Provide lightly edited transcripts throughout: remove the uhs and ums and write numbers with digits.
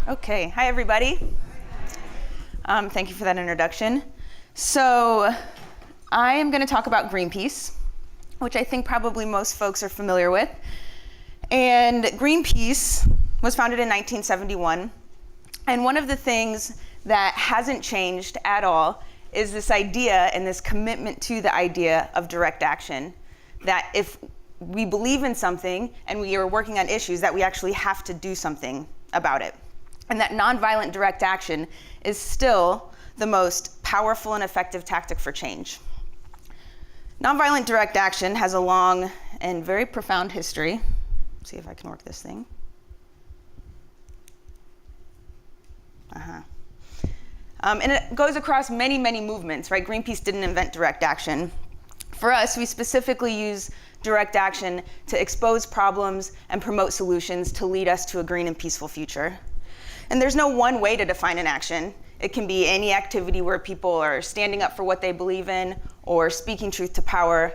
Okay, hi everybody. Thank you for that introduction. So I am going to talk about Greenpeace, which I think probably most folks are familiar with. And Greenpeace was founded in 1971. And one of the things that hasn't changed at all is this idea and this commitment to the idea of direct action, that if we believe in something and we are working on issues, that we actually have to do something about it. And that nonviolent direct action is still the most powerful and effective tactic for change. Nonviolent direct action has a long and very profound history. Let's see if I can work this thing. And it goes across many, many movements, right? Greenpeace didn't invent direct action. For us, we specifically use direct action to expose problems and promote solutions to lead us to a green and peaceful future. And there's no one way to define an action. It can be any activity where people are standing up for what they believe in or speaking truth to power.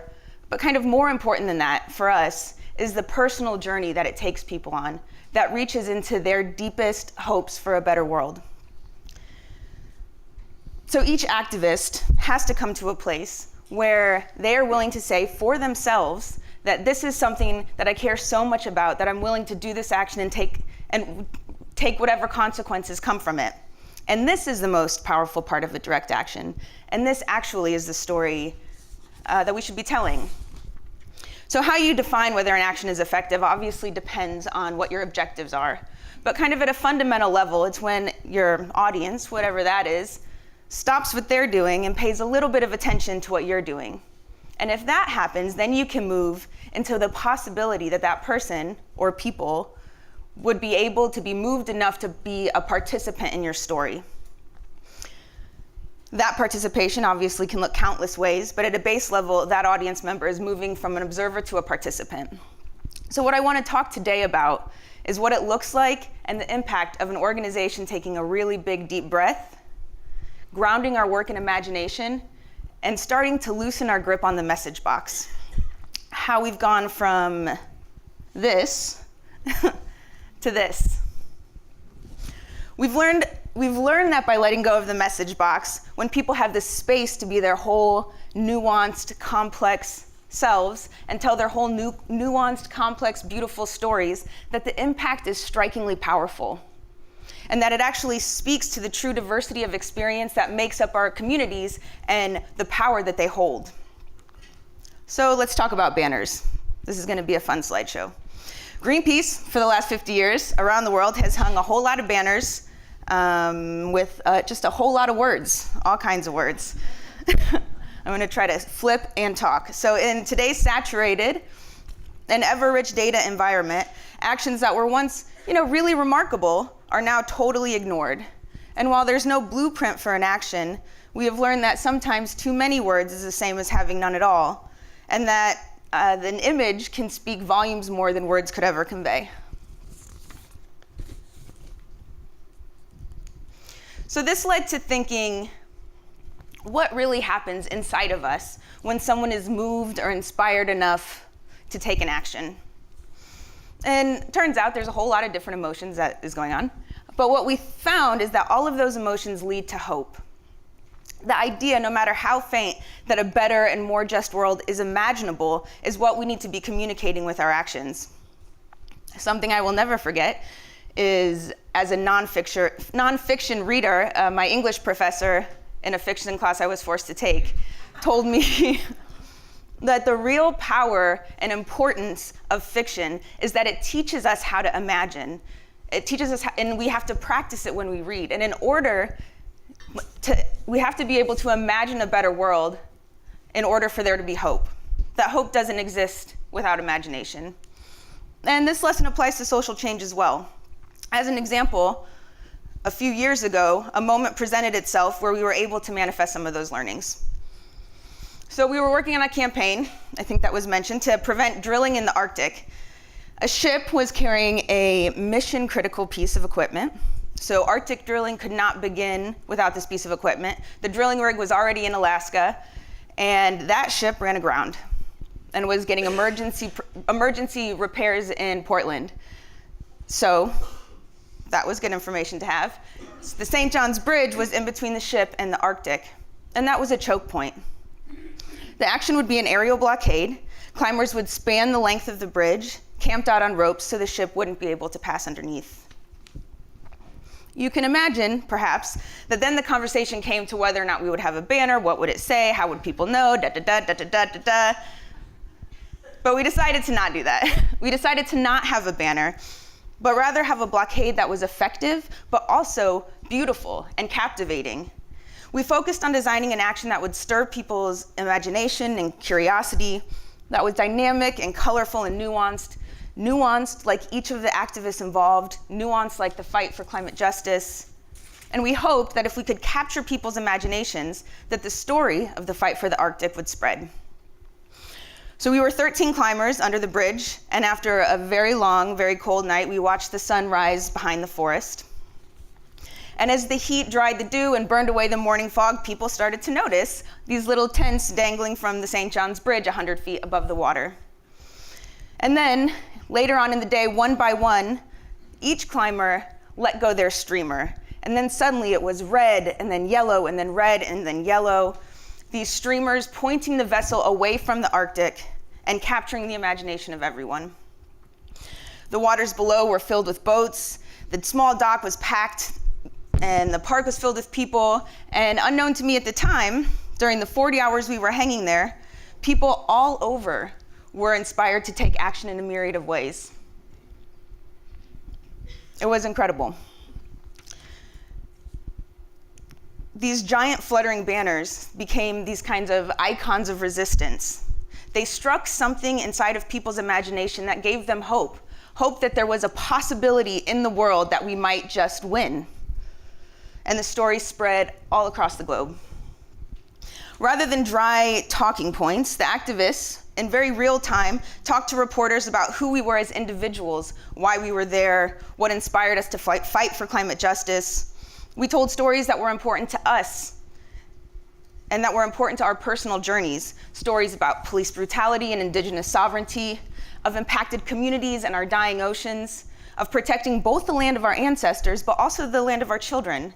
But kind of more important than that for us is the personal journey that it takes people on that reaches into their deepest hopes for a better world. So each activist has to come to a place where they are willing to say for themselves that this is something that I care so much about that I'm willing to do this action and take whatever consequences come from it. And this is the most powerful part of the direct action. And this actually is the story that we should be telling. So how you define whether an action is effective obviously depends on what your objectives are. But kind of at a fundamental level, it's when your audience, whatever that is, stops what they're doing and pays a little bit of attention to what you're doing. And if that happens, then you can move into the possibility that that person or people would be able to be moved enough to be a participant in your story. That participation obviously can look countless ways, but at a base level, that audience member is moving from an observer to a participant. So what I want to talk today about is what it looks like and the impact of an organization taking a really big, deep breath, grounding our work in imagination, and starting to loosen our grip on the message box. How we've gone from this to this. We've learned that by letting go of the message box, when people have this space to be their whole nuanced, complex selves and tell their whole nuanced, complex, beautiful stories, that the impact is strikingly powerful. And that it actually speaks to the true diversity of experience that makes up our communities and the power that they hold. So let's talk about banners. This is going to be a fun slideshow. Greenpeace, for the last 50 years, around the world, has hung a whole lot of banners with just a whole lot of words, all kinds of words. I'm going to try to flip and talk. So in today's saturated and ever-rich data environment, actions that were once, really remarkable are now totally ignored. And while there's no blueprint for an action, we have learned that sometimes too many words is the same as having none at all, and that an image can speak volumes more than words could ever convey. So this led to thinking, what really happens inside of us when someone is moved or inspired enough to take an action? And it turns out there's a whole lot of different emotions that is going on. But what we found is that all of those emotions lead to hope. The idea, no matter how faint, that a better and more just world is imaginable is what we need to be communicating with our actions. Something I will never forget is, as a nonfiction reader, my English professor in a fiction class I was forced to take told me that the real power and importance of fiction is that it teaches us how to imagine. It teaches us, and we have to practice it when we read. And in order we have to be able to imagine a better world in order for there to be hope. That hope doesn't exist without imagination. And this lesson applies to social change as well. As an example, a few years ago, a moment presented itself where we were able to manifest some of those learnings. So we were working on a campaign, I think that was mentioned, to prevent drilling in the Arctic. A ship was carrying a mission-critical piece of equipment. So Arctic drilling could not begin without this piece of equipment. The drilling rig was already in Alaska, and that ship ran aground and was getting emergency repairs in Portland. So that was good information to have. So the St. John's Bridge was in between the ship and the Arctic, and that was a choke point. The action would be an aerial blockade. Climbers would span the length of the bridge, camped out on ropes so the ship wouldn't be able to pass underneath. You can imagine, perhaps, that then the conversation came to whether or not we would have a banner, what would it say, how would people know, da-da-da. But we decided to not do that. We decided to not have a banner, but rather have a blockade that was effective, but also beautiful and captivating. We focused on designing an action that would stir people's imagination and curiosity, that was dynamic and colorful and nuanced like each of the activists involved, nuanced like the fight for climate justice. And we hoped that if we could capture people's imaginations, that the story of the fight for the Arctic would spread. So we were 13 climbers under the bridge, and after a very long, very cold night, we watched the sun rise behind the forest. And as the heat dried the dew and burned away the morning fog, people started to notice these little tents dangling from the St. John's Bridge 100 feet above the water. And then, later on in the day, one by one, each climber let go their streamer. And then suddenly it was red, and then yellow, and then red, and then yellow. These streamers pointing the vessel away from the Arctic and capturing the imagination of everyone. The waters below were filled with boats. The small dock was packed, and the park was filled with people. And unknown to me at the time, during the 40 hours we were hanging there, people all over were inspired to take action in a myriad of ways. It was incredible. These giant fluttering banners became these kinds of icons of resistance. They struck something inside of people's imagination that gave them hope that there was a possibility in the world that we might just win. And the story spread all across the globe. Rather than dry talking points, the activists, in very real time, talked to reporters about who we were as individuals, why we were there, what inspired us to fight for climate justice. We told stories that were important to us and that were important to our personal journeys. Stories about police brutality and indigenous sovereignty, of impacted communities and our dying oceans, of protecting both the land of our ancestors, but also the land of our children.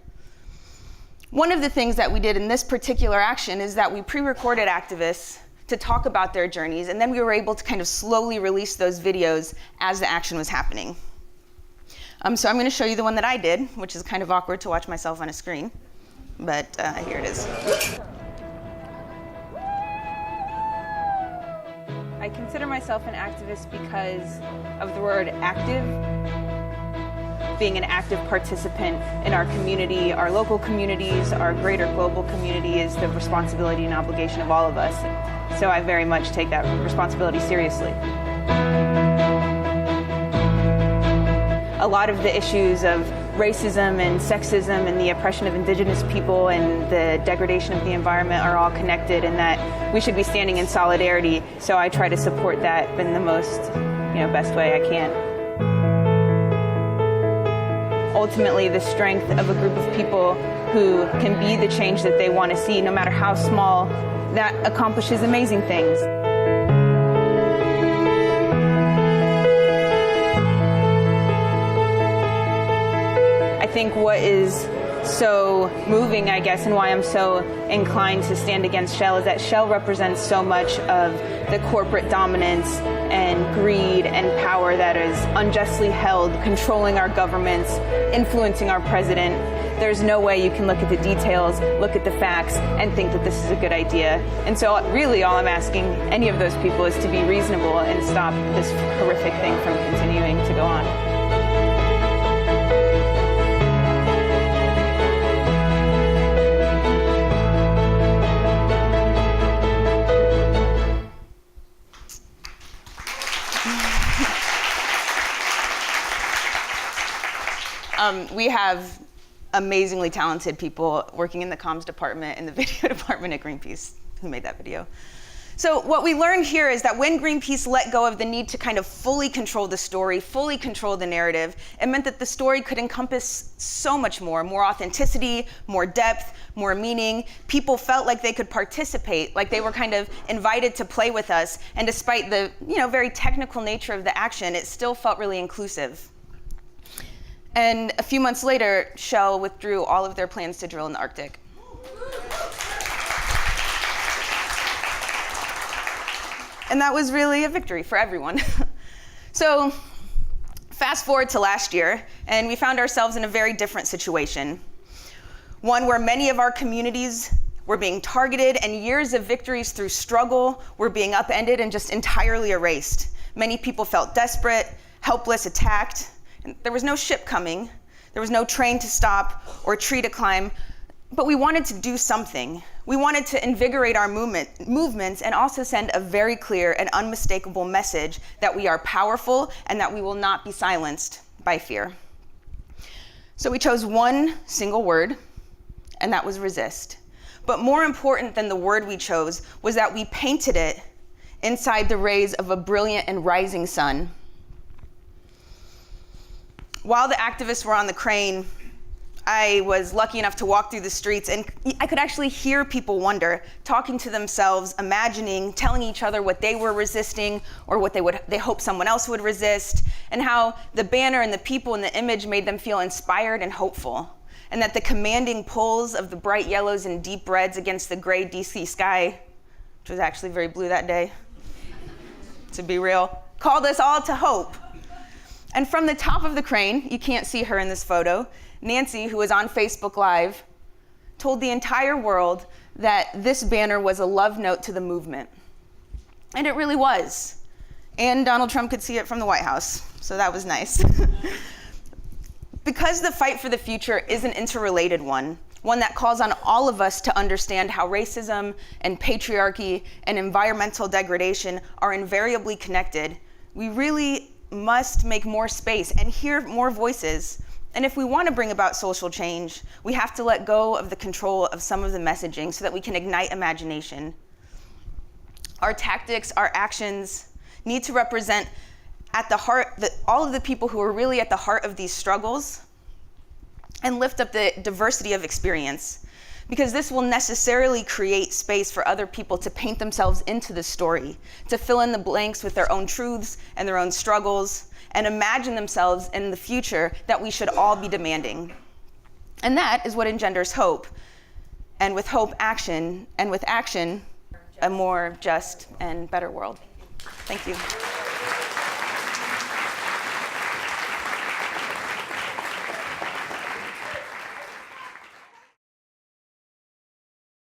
One of the things that we did in this particular action is that we pre-recorded activists to talk about their journeys, and then we were able to kind of slowly release those videos as the action was happening. So I'm going to show you the one that I did, which is kind of awkward to watch myself on a screen, but here it is. I consider myself an activist because of the word active. Being an active participant in our community, our local communities, our greater global community is the responsibility and obligation of all of us. So I very much take that responsibility seriously. A lot of the issues of racism and sexism and the oppression of indigenous people and the degradation of the environment are all connected, and that we should be standing in solidarity. So I try to support that in the most, best way I can. Ultimately, the strength of a group of people who can be the change that they want to see, no matter how small, that accomplishes amazing things. I think what is so moving, I guess, and why I'm so inclined to stand against Shell is that Shell represents so much of the corporate dominance and greed and power that is unjustly held, controlling our governments, influencing our president. There's no way you can look at the details, look at the facts, and think that this is a good idea. And so really all I'm asking any of those people is to be reasonable and stop this horrific thing from continuing to go on. We have amazingly talented people working in the comms department and the video department at Greenpeace who made that video. So what we learned here is that when Greenpeace let go of the need to kind of fully control the story, fully control the narrative, it meant that the story could encompass so much more authenticity, more depth, more meaning. People felt like they could participate, like they were kind of invited to play with us. And despite the very technical nature of the action, it still felt really inclusive. And a few months later, Shell withdrew all of their plans to drill in the Arctic. And that was really a victory for everyone. So fast forward to last year, and we found ourselves in a very different situation. One where many of our communities were being targeted, and years of victories through struggle were being upended and just entirely erased. Many people felt desperate, helpless, attacked. And there was no ship coming. There was no train to stop or tree to climb. But we wanted to do something. We wanted to invigorate our movements and also send a very clear and unmistakable message that we are powerful and that we will not be silenced by fear. So we chose one single word, and that was resist. But more important than the word we chose was that we painted it inside the rays of a brilliant and rising sun. While the activists were on the crane, I was lucky enough to walk through the streets, and I could actually hear people wonder, talking to themselves, imagining, telling each other what they were resisting or what they hoped someone else would resist, and how the banner and the people in the image made them feel inspired and hopeful, and that the commanding pulls of the bright yellows and deep reds against the gray DC sky, which was actually very blue that day, to be real, called us all to hope. And from the top of the crane, you can't see her in this photo, Nancy, who was on Facebook Live, told the entire world that this banner was a love note to the movement. And it really was. And Donald Trump could see it from the White House, so that was nice. Because the fight for the future is an interrelated one that calls on all of us to understand how racism and patriarchy and environmental degradation are invariably connected, we really must make more space and hear more voices. And if we want to bring about social change, we have to let go of the control of some of the messaging so that we can ignite imagination. Our tactics, our actions need to represent at the heart all of the people who are really at the heart of these struggles and lift up the diversity of experience, because this will necessarily create space for other people to paint themselves into the story, to fill in the blanks with their own truths and their own struggles, and imagine themselves in the future that we should all be demanding. And that is what engenders hope. And with hope, action, and with action, a more just and better world. Thank you.